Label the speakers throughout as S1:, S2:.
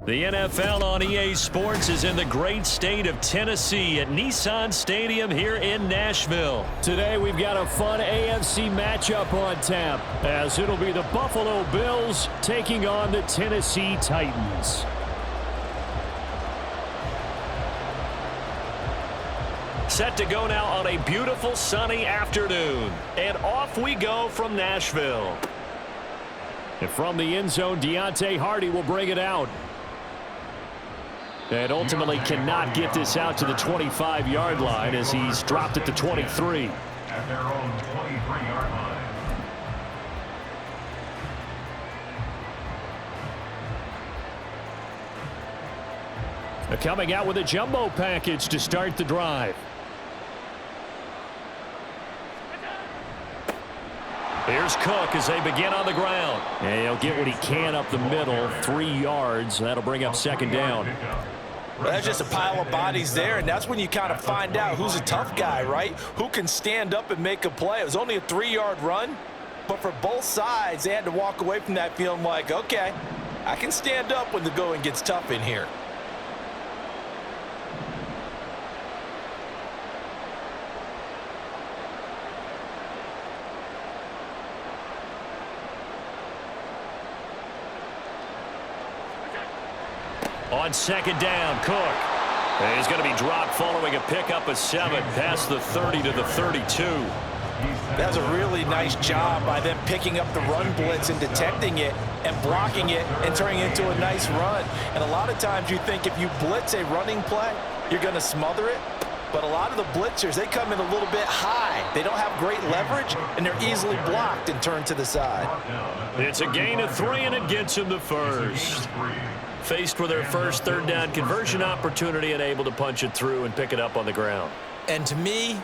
S1: The NFL on EA Sports is in the great state of Tennessee at Nissan Stadium here in Nashville. Today we've got a fun AFC matchup on tap, as it'll be the Buffalo Bills taking on the Tennessee Titans. Set to go now on a beautiful sunny afternoon. And off we go from Nashville. And from the end zone, Deontay Hardy will bring it out. And ultimately cannot get this out to the 25-yard line as he's dropped at the 23.
S2: At their own 23-yard line.
S1: Coming out with a jumbo package to start the drive. Here's Cook as they begin on the ground. And he'll get what he can up the middle, 3 yards. That'll bring up second down.
S3: Well, that's just a pile of bodies there, and that's when you kind of find out who's a tough guy, right? Who can stand up and make a play. It was only a 3-yard run, but for both sides, they had to walk away from that feeling like, okay, I can stand up when the going gets tough in here.
S1: On second down, Cook. And he's going to be dropped following a pickup of 7 past the 30 to the 32.
S3: That's a really nice job by them picking up the run blitz and detecting it and blocking it and turning it into a nice run. And a lot of times you think if you blitz a running play, you're going to smother it. But a lot of the blitzers, they come in a little bit high. They don't have great leverage, and they're easily blocked and turned to the side.
S1: It's a gain of 3, and it gets him the first. Faced with their first third down conversion opportunity and able to punch it through and pick it up on the ground.
S3: And to me,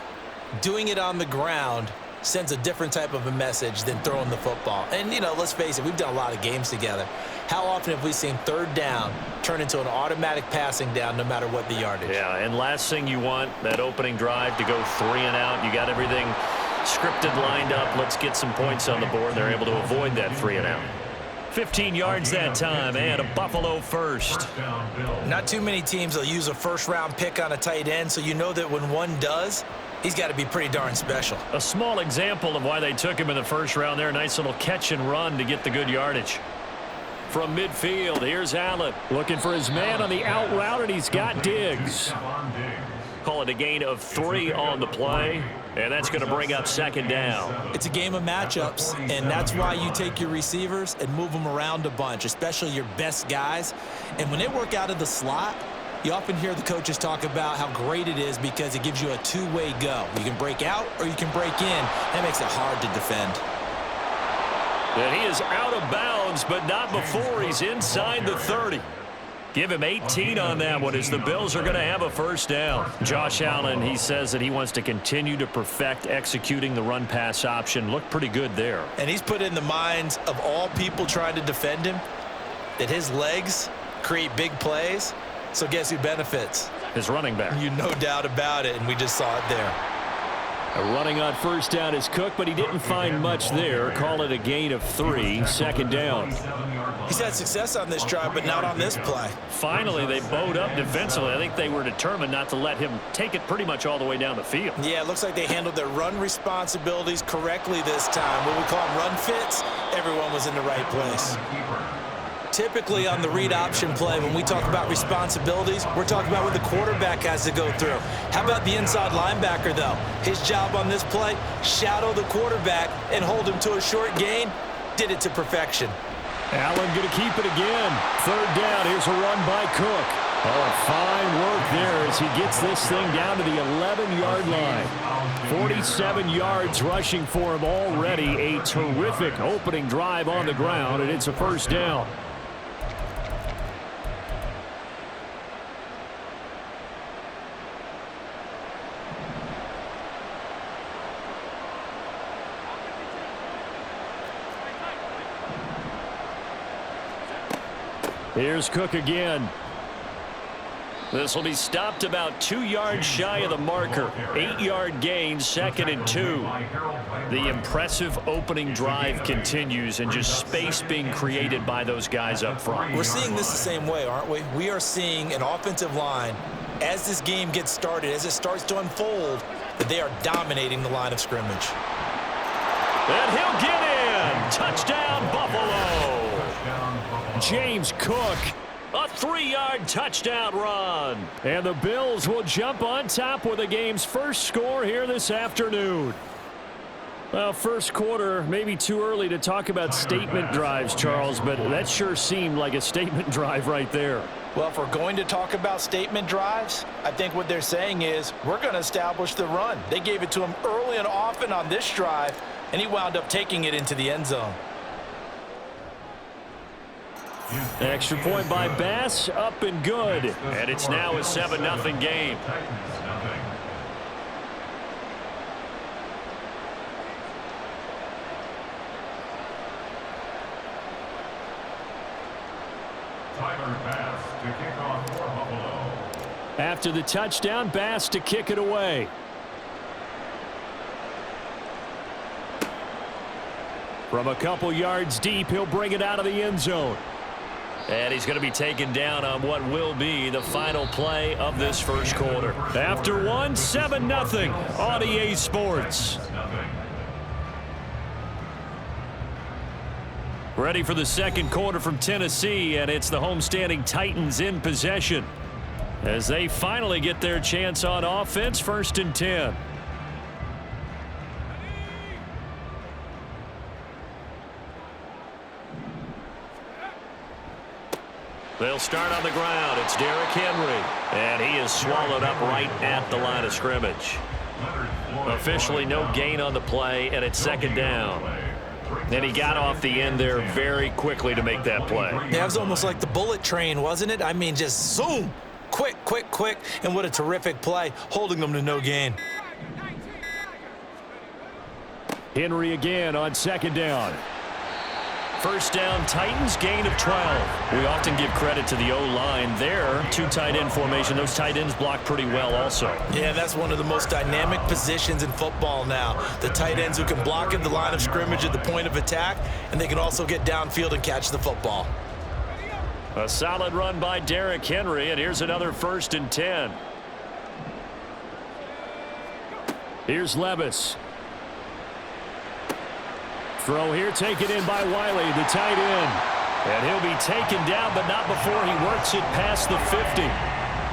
S3: doing it on the ground sends a different type of a message than throwing the football. And, you know, let's face it, we've done a lot of games together. How often have we seen third down turn into an automatic passing down no matter what the yardage?
S1: Yeah, and last thing you want, that opening drive to go 3 and out. You got everything scripted, lined up. Let's get some points on the board. They're able to avoid that 3 and out. 15 yards that time, and a Buffalo first.
S3: Not too many teams will use a first-round pick on a tight end, so you know that when one does, he's got to be pretty darn special.
S1: A small example of why they took him in the first round there. Nice little catch and run to get the good yardage. From midfield, here's Allen. Looking for his man on the out route, and he's got Diggs. Call it a gain of 3 on the play, and that's going to bring up second down.
S3: It's a game of matchups, and that's why you take your receivers and move them around a bunch, especially your best guys. And when they work out of the slot, you often hear the coaches talk about how great it is because it gives you a two-way go. You can break out or you can break in. That makes it hard to defend.
S1: And he is out of bounds, but not before he's inside the 30. Give him 18 on that one as the Bills are going to have a first down. Josh Allen, he says that he wants to continue to perfect executing the run-pass option. Looked pretty good there.
S3: And he's put in the minds of all people trying to defend him that his legs create big plays. So guess who benefits?
S1: His running back.
S3: You no doubt about it, and we just saw it there.
S1: Running on first down is Cook, but he didn't find much there. Call it a gain of 3, second down.
S3: He's had success on this drive, but not on this play.
S1: Finally, they bowed up defensively. I think they were determined not to let him take it pretty much all the way down the field.
S3: Yeah, it looks like they handled their run responsibilities correctly this time. What we call them run fits, everyone was in the right place. Typically on the read option play, when we talk about responsibilities, we're talking about what the quarterback has to go through. How about the inside linebacker, though? His job on this play, shadow the quarterback and hold him to a short gain. Did it to perfection.
S1: Allen going to keep it again. Third down. Here's a run by Cook. Oh, fine work there as he gets this thing down to the 11-yard line. 47 yards rushing for him already. A terrific opening drive on the ground, and it's a first down. Here's Cook again. This will be stopped about 2 yards shy of the marker. 8-yard gain, 2nd and 2. The impressive opening drive continues, and just space being created by those guys up front.
S3: We're seeing this the same way, aren't we? We are seeing an offensive line, as this game gets started, as it starts to unfold, that they are dominating the line of scrimmage.
S1: And he'll get in. Touchdown, Buffalo. James Cook. A 3-yard touchdown run. And the Bills will jump on top with the game's first score here this afternoon. Well, first quarter, maybe too early to talk about statement drives, Charles, but that sure seemed like a statement drive right there.
S3: Well, if we're going to talk about statement drives, I think what they're saying is we're going to establish the run. They gave it to him early and often on this drive, and he wound up taking it into the end zone.
S1: Extra point by Bass, up and good. And it's now a 7-0 game. After the touchdown, Bass to kick it away. From a couple yards deep, he'll bring it out of the end zone. And he's going to be taken down on what will be the final play of this first quarter. After one, 7-0 on EA Sports. Ready for the second quarter from Tennessee, and it's the homestanding Titans in possession as they finally get their chance on offense, 1st and 10. They'll start on the ground. It's Derrick Henry, and he is swallowed up right at the line of scrimmage. Officially no gain on the play, and it's 2nd down. And he got off the end there very quickly to make that play.
S3: Yeah, it was almost like the bullet train, wasn't it? I mean, just zoom. Quick, quick, quick. And what a terrific play, holding them to no gain.
S1: Henry again on 2nd down. 1st down, Titans, gain of 12. We often give credit to the O-line there. 2 tight end formation. Those tight ends block pretty well also.
S3: Yeah, that's one of the most dynamic positions in football now. The tight ends who can block at the line of scrimmage at the point of attack, and they can also get downfield and catch the football.
S1: A solid run by Derrick Henry, and here's another 1st and 10. Here's Levis. Throw here, taken in by Wiley, the tight end. And he'll be taken down, but not before he works it past the 50.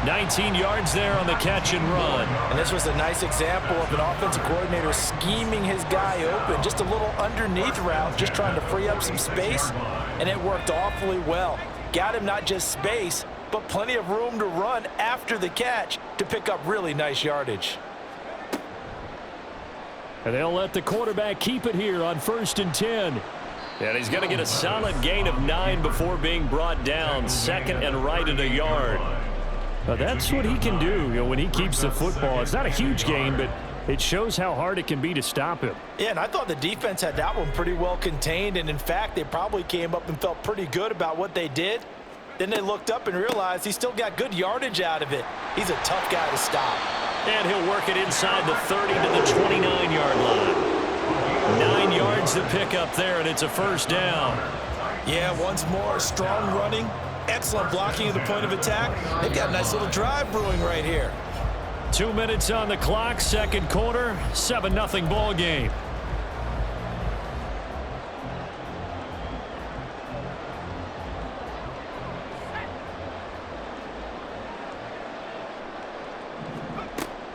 S1: 19 yards there on the catch and run.
S3: And this was a nice example of an offensive coordinator scheming his guy open. Just a little underneath route, just trying to free up some space. And it worked awfully well. Got him not just space, but plenty of room to run after the catch to pick up really nice yardage.
S1: And they'll let the quarterback keep it here on 1st and 10. And he's going to get a solid gain of 9 before being brought down. 2nd and right at a yard. Now that's what he can do, when he keeps the football. It's not a huge gain, but it shows how hard it can be to stop him.
S3: Yeah, and I thought the defense had that one pretty well contained. And in fact, they probably came up and felt pretty good about what they did. Then they looked up and realized he still got good yardage out of it. He's a tough guy to stop.
S1: And he'll work it inside the 30 to the 29-yard line. 9 yards to pick up there, and it's a 1st down.
S3: Yeah, once more, strong running, excellent blocking at the point of attack. They've got a nice little drive brewing right here.
S1: 2 minutes on the clock, second quarter, 7-0 ball game.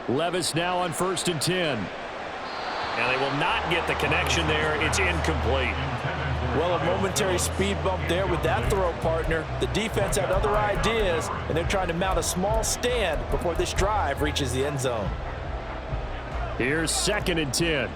S1: Levis now on 1st and 10. And they will not get the connection there. It's incomplete.
S3: Well, a momentary speed bump there with that throw, partner. The defense had other ideas, and they're trying to mount a small stand before this drive reaches the end zone.
S1: Here's 2nd and 10.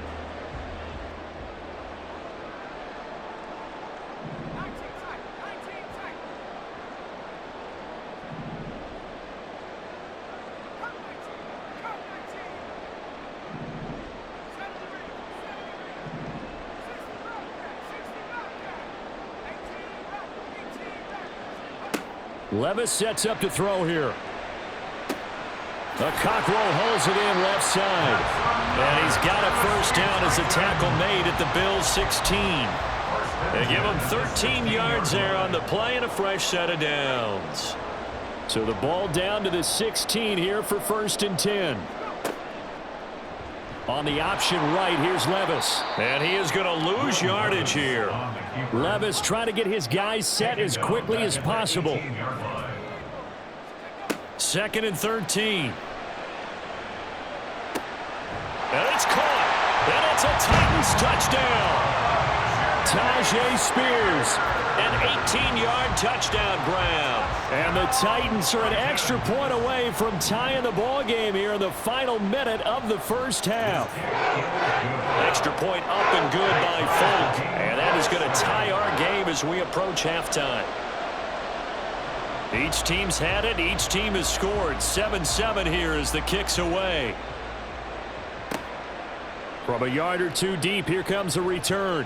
S1: Levis sets up to throw here. A Cockrell holds it in left side. And he's got a first down as a tackle made at the Bills' 16. They give him 13 yards there on the play and a fresh set of downs. So the ball down to the 16 here for 1st and 10. On the option right, here's Levis. And he is going to lose yardage here. Levis trying to get his guys set as quickly as possible. 2nd and 13. And it's caught. And it's a Titans touchdown. Tajay Spears, an 18-yard touchdown grab. And the Titans are an extra point away from tying the ball game here in the final minute of the first half. Extra point up and good by Folk. And that is going to tie our game as we approach halftime. Each team's had it. Each team has scored. 7-7 here as the kick's away. From a yard or two deep, here comes a return.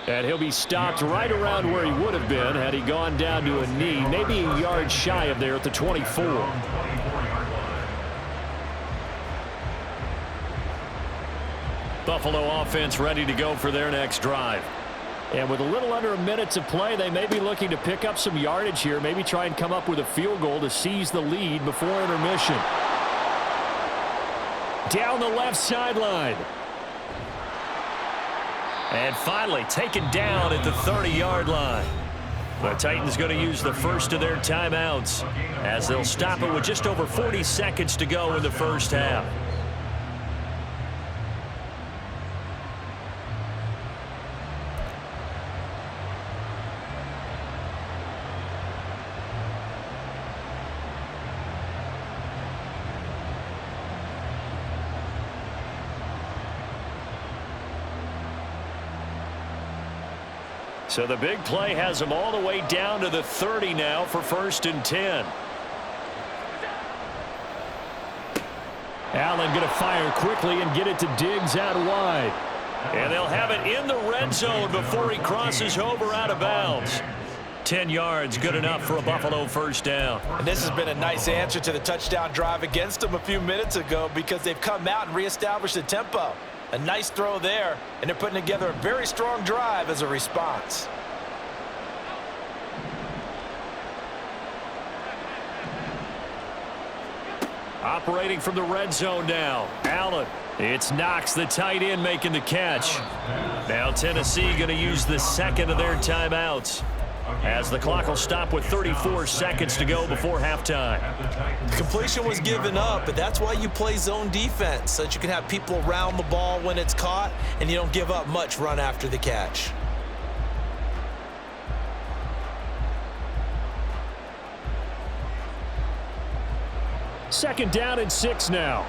S1: And he'll be stopped right around where he would have been had he gone down to a knee, maybe a yard shy of there at the 24. Buffalo offense ready to go for their next drive. And with a little under a minute to play, they may be looking to pick up some yardage here, maybe try and come up with a field goal to seize the lead before intermission. Down the left sideline. And finally taken down at the 30-yard line. The Titans going to use the first of their timeouts as they'll stop it with just over 40 seconds to go in the first half. So the big play has them all the way down to the 30 now for 1st and 10. Allen going to fire quickly and get it to Diggs out wide. And they'll have it in the red zone before he crosses over out of bounds. 10 yards, good enough for a Buffalo first down.
S3: And this has been a nice answer to the touchdown drive against them a few minutes ago because they've come out and reestablished the tempo. A nice throw there, and they're putting together a very strong drive as a response.
S1: Operating from the red zone now. Allen. It's Knox, the tight end, making the catch. Now Tennessee going to use the second of their timeouts as the clock will stop with 34 seconds to go before halftime.
S3: The completion was given up, but that's why you play zone defense, so that you can have people around the ball when it's caught, and you don't give up much run after the catch.
S1: Second down and 6 now.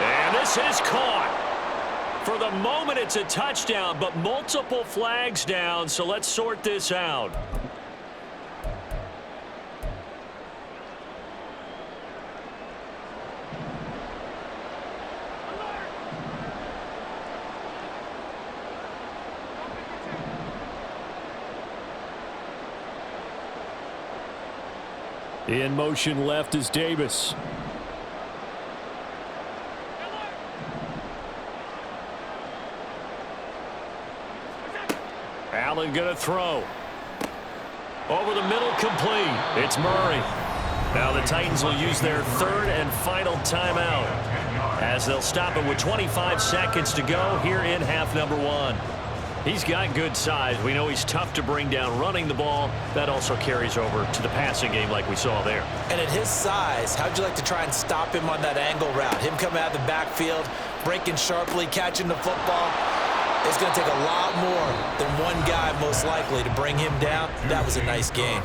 S1: And this is caught. For the moment, it's a touchdown, but multiple flags down, so let's sort this out. In motion left is Davis. Allen going to throw. Over the middle, complete. It's Murray. Now the Titans will use their third and final timeout as they'll stop it with 25 seconds to go here in half number 1. He's got good size. We know he's tough to bring down running the ball. That also carries over to the passing game like we saw there.
S3: And at his size, how'd you like to try and stop him on that angle route? Him coming out of the backfield, breaking sharply, catching the football. It's going to take a lot more than one guy most likely to bring him down. That was a nice game.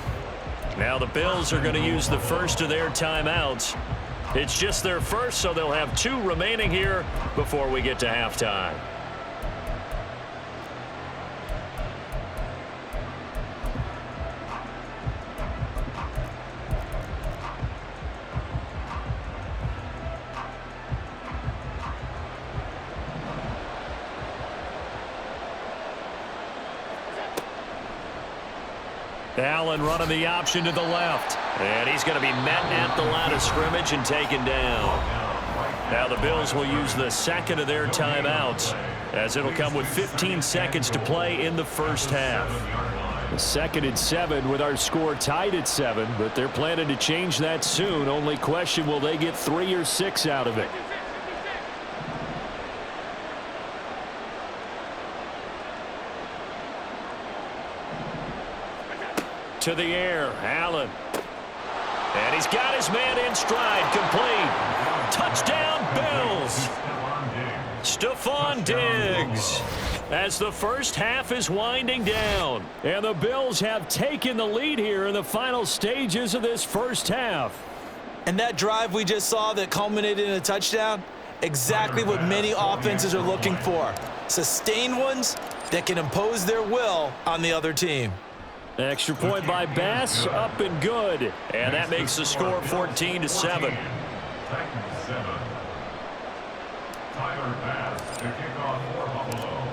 S1: Now the Bills are going to use the first of their timeouts. It's just their first, so they'll have 2 remaining here before we get to halftime. Allen running the option to the left. And he's going to be met at the line of scrimmage and taken down. Now the Bills will use the second of their timeouts, as it'll come with 15 seconds to play in the first half. The 2nd and 7 with our score tied at 7, but they're planning to change that soon. Only question, will they get 3 or 6 out of it? To the air, Allen. And he's got his man in stride, complete. Touchdown, Bills. Stephon Diggs. As the first half is winding down. And the Bills have taken the lead here in the final stages of this first half.
S3: And that drive we just saw that culminated in a touchdown, exactly what many offenses are looking for. Sustained ones that can impose their will on the other team.
S1: Extra point by Bass, up and good. And that makes the score 14-7.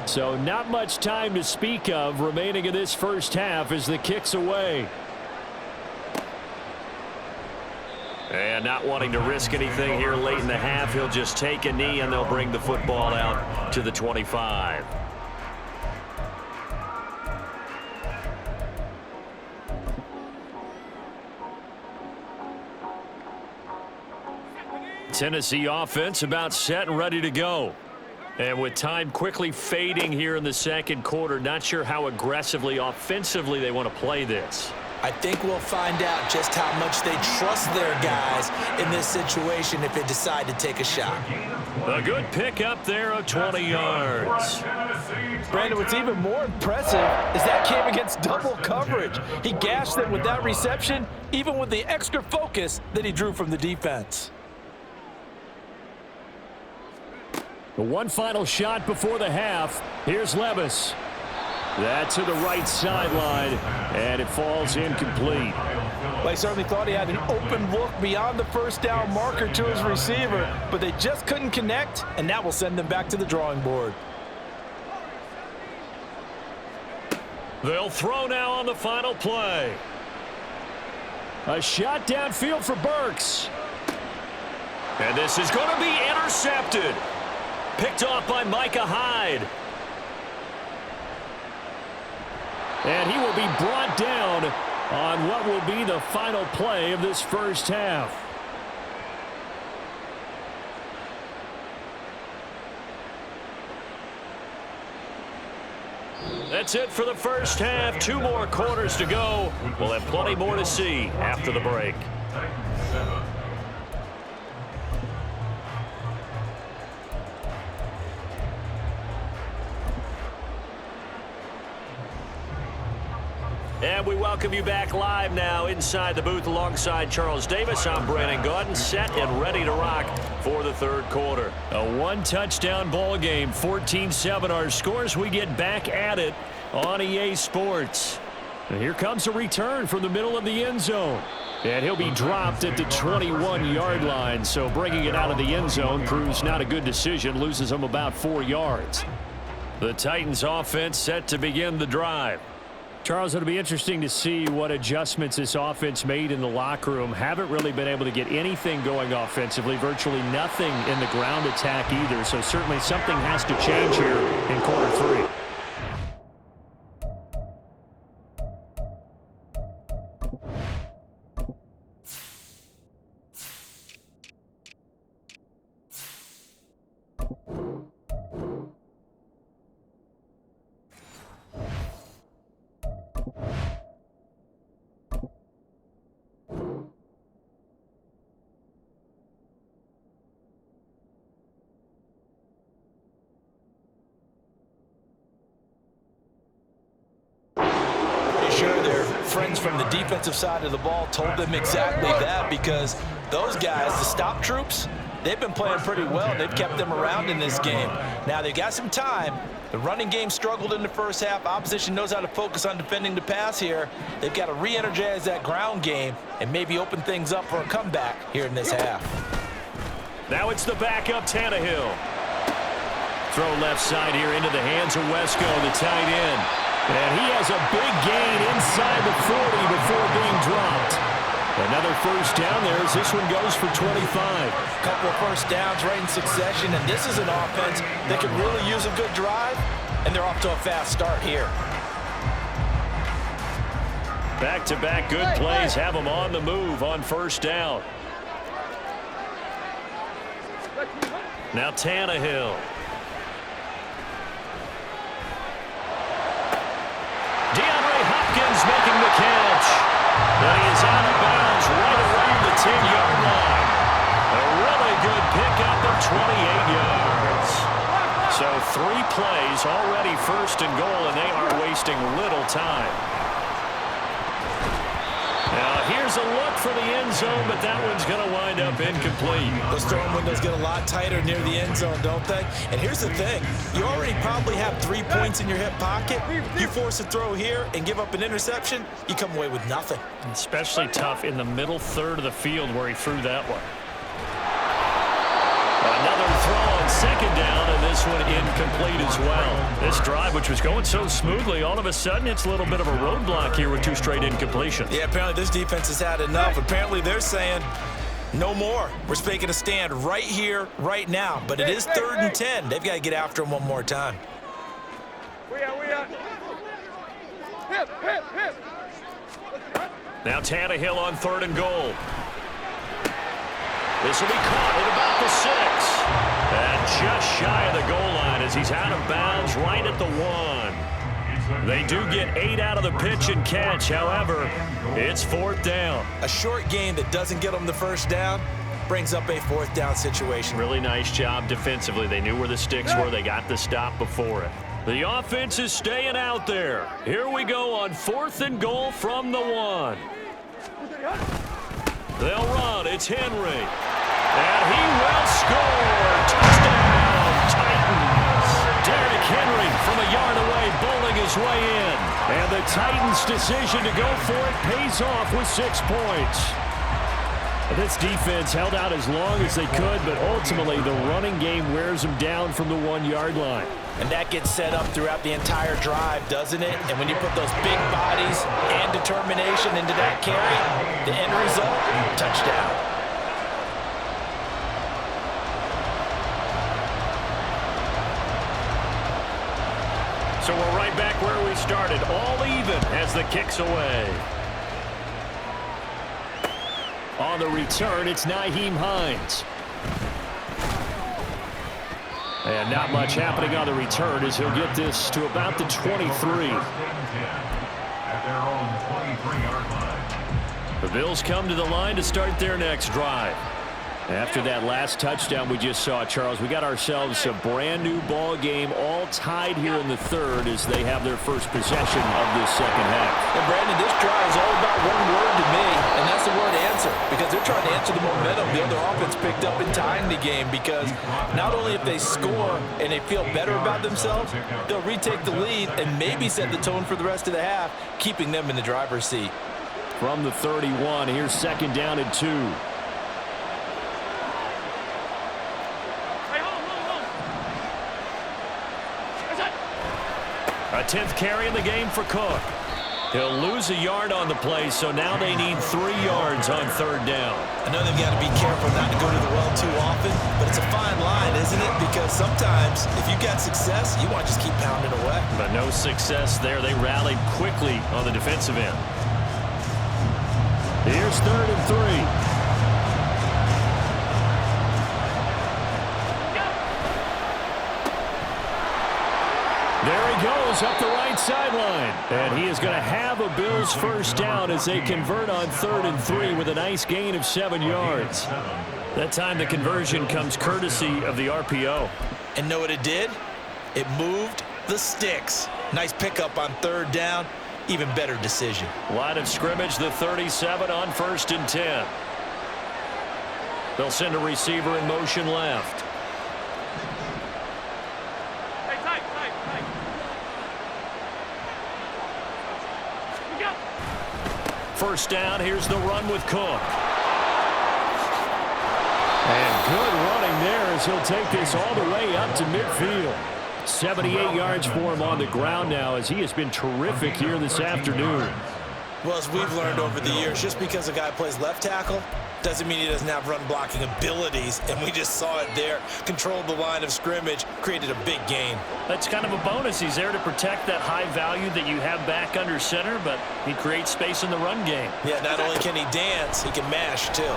S1: So not much time to speak of remaining in this first half as the kick's away. And not wanting to risk anything here late in the half, he'll just take a knee and they'll bring the football out to the 25. Tennessee offense about set and ready to go. And with time quickly fading here in the second quarter, not sure how aggressively, offensively they want to play this.
S3: I think we'll find out just how much they trust their guys in this situation if they decide to take a shot.
S1: A good pickup there of 20 yards.
S4: Brandon, what's even more impressive is that came against double coverage. He gashed them with that reception, even with the extra focus that he drew from the defense.
S1: One final shot before the half. Here's Levis. That to the right sideline, and it falls incomplete.
S4: Well, he certainly thought he had an open look beyond the first down marker to his receiver, but they just couldn't connect, and that will send them back to the drawing board.
S1: They'll throw now on the final play. A shot downfield for Burks. And this is going to be intercepted. Picked off by Micah Hyde. And he will be brought down on what will be the final play of this first half. That's it for the first half. 2 more quarters to go. We'll have plenty more to see after the break. And we welcome you back live now inside the booth alongside Charles Davis. I'm Brandon Gaudin, set and ready to rock for the third quarter. A one-touchdown ball game, 14-7 our scores. We get back at it on EA Sports. And here comes a return from the middle of the end zone. And he'll be dropped at the 21-yard line. So bringing it out of the end zone proves not a good decision. Loses him about 4 yards. The Titans offense set to begin the drive. Charles, it'll be interesting to see what adjustments this offense made in the locker room. Haven't really been able to get anything going offensively, virtually nothing in the ground attack either. So certainly something has to change here in quarter 3.
S4: Friends from the defensive side of the ball told them exactly that, because those guys, the stop troops, they've been playing pretty well. They've kept them around in this game. Now they've got some time. The running game struggled in the first half. Opposition knows how to focus on defending the pass here. They've got to re-energize that ground game and maybe open things up for a comeback here in this half.
S1: Now it's the backup Tannehill. Throw left side here into the hands of Wesco, the tight end. And he has a big gain inside the 40 before being dropped. Another first down there as this one goes for 25.
S4: A couple of first downs right in succession, and this is an offense that could really use a good drive, and they're off to a fast start here.
S1: Back-to-back good plays have them on the move on first down. Now Tannehill. DeAndre Hopkins making the catch. And he is out of bounds right around the 10-yard line. A really good pickup of 28 yards. So 3 plays already first and goal, and they are wasting little time. Now, here's a look for the end zone, but that one's going to wind up incomplete.
S3: Those throwing windows get a lot tighter near the end zone, don't they? And here's the thing. You already probably have 3 points in your hip pocket. You force a throw here and give up an interception, you come away with nothing.
S1: Especially tough in the middle third of the field where he threw that one. Another throw on second down, and this one incomplete as well. This drive, which was going so smoothly, all of a sudden it's a little bit of a roadblock here with 2 straight incompletions.
S3: Yeah, apparently this defense has had enough. Apparently they're saying no more. We're making a stand right here, right now. But it is 3rd and 10. They've got to get after him one more time.
S1: Now Tannehill on 3rd and goal. This will be caught at about the 6. And just shy of the goal line as he's out of bounds right at the 1. They do get 8 out of the pitch and catch. However, it's 4th down.
S3: A short game that doesn't get them the first down brings up a 4th down situation.
S1: Really nice job defensively. They knew where the sticks were. They got the stop before it. The offense is staying out there. Here we go on 4th and goal from the 1. They'll run. It's Henry. And he will score. Touchdown, Titans. Derrick Henry from a yard away, bowling his way in. And the Titans' decision to go for it pays off with 6 points. This defense held out as long as they could, but ultimately the running game wears them down from the 1-yard line.
S4: And that gets set up throughout the entire drive, doesn't it? And when you put those big bodies and determination into that carry, the end result, touchdown.
S1: So we're right back where we started, all even as the kick's away. On the return, it's Nyheim Hines. And not much happening on the return as he'll get this to about the 23.
S2: At their own 23-yard line.
S1: The Bills come to the line to start their next drive. After that last touchdown we just saw, Charles, we got ourselves a brand new ball game, all tied here in the 3rd as they have their first possession of this second half.
S4: And Brandon, this drive is all about one word to me, and that's the word answer, because they're trying to answer the momentum the other offense picked up in tying the game, because not only if they score and they feel better about themselves, they'll retake the lead and maybe set the tone for the rest of the half, keeping them in the driver's seat.
S1: From the 31, here's 2nd down and 2. A 10th carry in the game for Cook. He'll lose a yard on the play, so now they need 3 yards on 3rd down.
S3: I know they've got to be careful not to go to the well too often, but it's a fine line, isn't it? Because sometimes if you've got success, you want to just keep pounding away.
S1: But no success there. They rallied quickly on the defensive end. Here's 3rd and 3. There he goes up the right sideline. And he is going to have a Bills first down as they convert on 3rd and 3 with a nice gain of 7 yards. That time the conversion comes courtesy of the RPO.
S3: And know what it did? It moved the sticks. Nice pickup on 3rd down. Even better decision.
S1: Line of scrimmage, the 37 on 1st and 10. They'll send a receiver in motion left. First down, here's the run with Cook. And good running there as he'll take this all the way up to midfield. 78 yards for him on the ground now, as he has been terrific here this afternoon.
S3: Well, as we've learned over the years, just because a guy plays left tackle doesn't mean he doesn't have run blocking abilities, and we just saw it there. Controlled the line of scrimmage, created a big gain.
S1: That's kind of a bonus. He's there to protect that high value that you have back under center, but he creates space in the run game.
S3: Yeah, not only can he dance, he can mash too.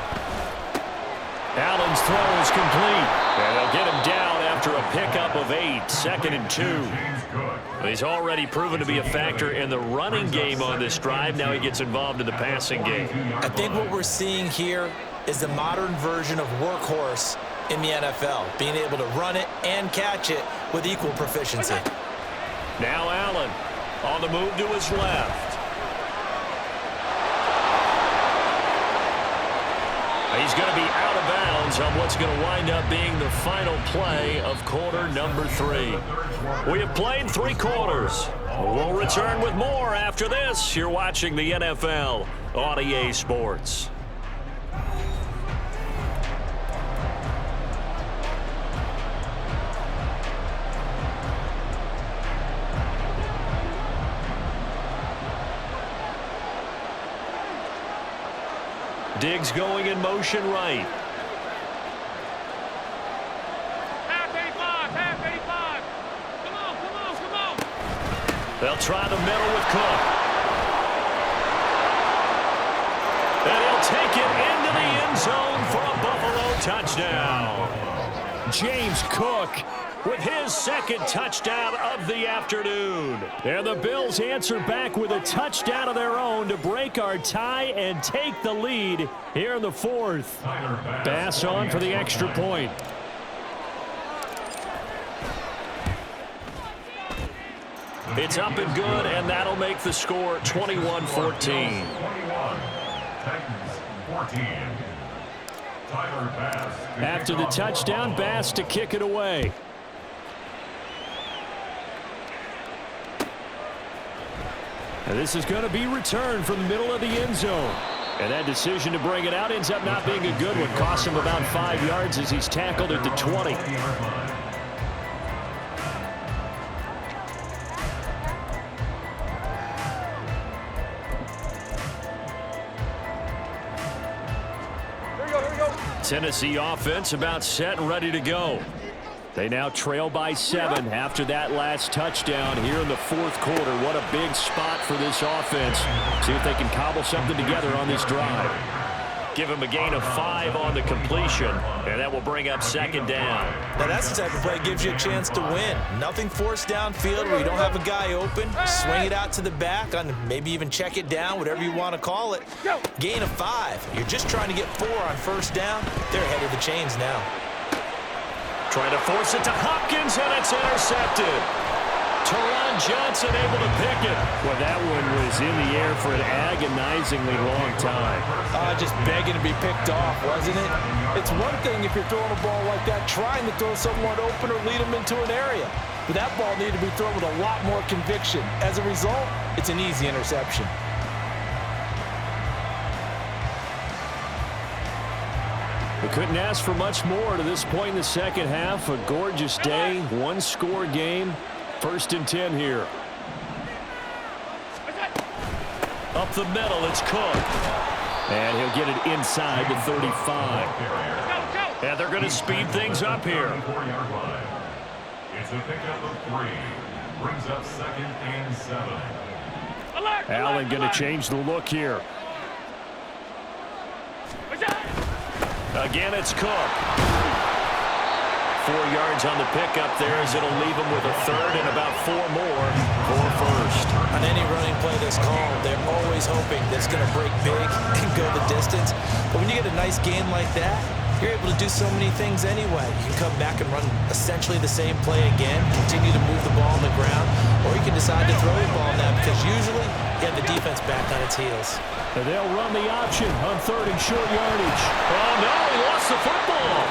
S1: Allen's throw is complete, and they'll get him down after a pickup of 8, 2nd and 2. He's already proven to be a factor in the running game on this drive. Now he gets involved in the passing game.
S3: I think what we're seeing here is the modern version of workhorse in the NFL, being able to run it and catch it with equal proficiency.
S1: Now Allen on the move to his left. He's going to be out of bounds on what's going to wind up being the final play of quarter number 3. We have played 3 quarters. We'll return with more after this. You're watching the NFL on EA Sports. Diggs going in motion right.
S5: Half 85. Come on.
S1: They'll try the middle with Cook. And he'll take it into the end zone for a Buffalo touchdown. James Cook with his 2nd touchdown of the afternoon. And the Bills answer back with a touchdown of their own to break our tie and take the lead here in the 4th. Bass on for the extra point. It's up and good, and that'll make the score 21-14. After the touchdown, Bass to kick it away. And this is going to be returned from the middle of the end zone. And that decision to bring it out ends up not being a good one. Costs him about 5 yards as he's tackled at the 20.
S5: Here we go.
S1: Tennessee offense about set and ready to go. They now trail by 7 after that last touchdown here in the 4th quarter. What a big spot for this offense. See if they can cobble something together on this drive. Give him a gain of 5 on the completion, and that will bring up 2nd down.
S3: Now that's the type of play that gives you a chance to win. Nothing forced downfield where you don't have a guy open. Swing it out to the back, on maybe even check it down, whatever you want to call it. Gain of 5. You're just trying to get 4 on 1st down. They're ahead of the chains now.
S1: Trying to force it to Hopkins, and it's intercepted. Teron Johnson able to pick it. Well, that one was in the air for an agonizingly long time.
S4: Just begging to be picked off, wasn't it? It's one thing if you're throwing a ball like that, trying to throw someone open or lead them into an area. But that ball needed to be thrown with a lot more conviction. As a result, it's an easy interception.
S1: We couldn't ask for much more to this point in the 2nd half. A gorgeous day, 1-score game. 1st and 10 here. Up the middle, it's Cook. And he'll get it inside the 35. And they're going to speed things up here.
S2: It's a pickup of 3. Brings up 2nd and 7.
S1: Allen going to change the look here. Again, it's Cook. 4 yards on the pickup there as it'll leave him with a 3rd and about 4 more for 1st.
S3: On any running play that's called, they're always hoping that it's going to break big and go the distance. But when you get a nice gain like that, you're able to do so many things anyway. You can come back and run essentially the same play again, continue to move the ball on the ground, or you can decide to throw the ball now because usually you have the defense back on its heels.
S1: And they'll run the option on 3rd and short yardage. Oh, no, he lost the football.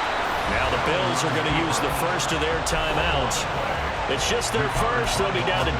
S1: Now the Bills are going to use the first of their timeouts. It's just their first. They'll be down to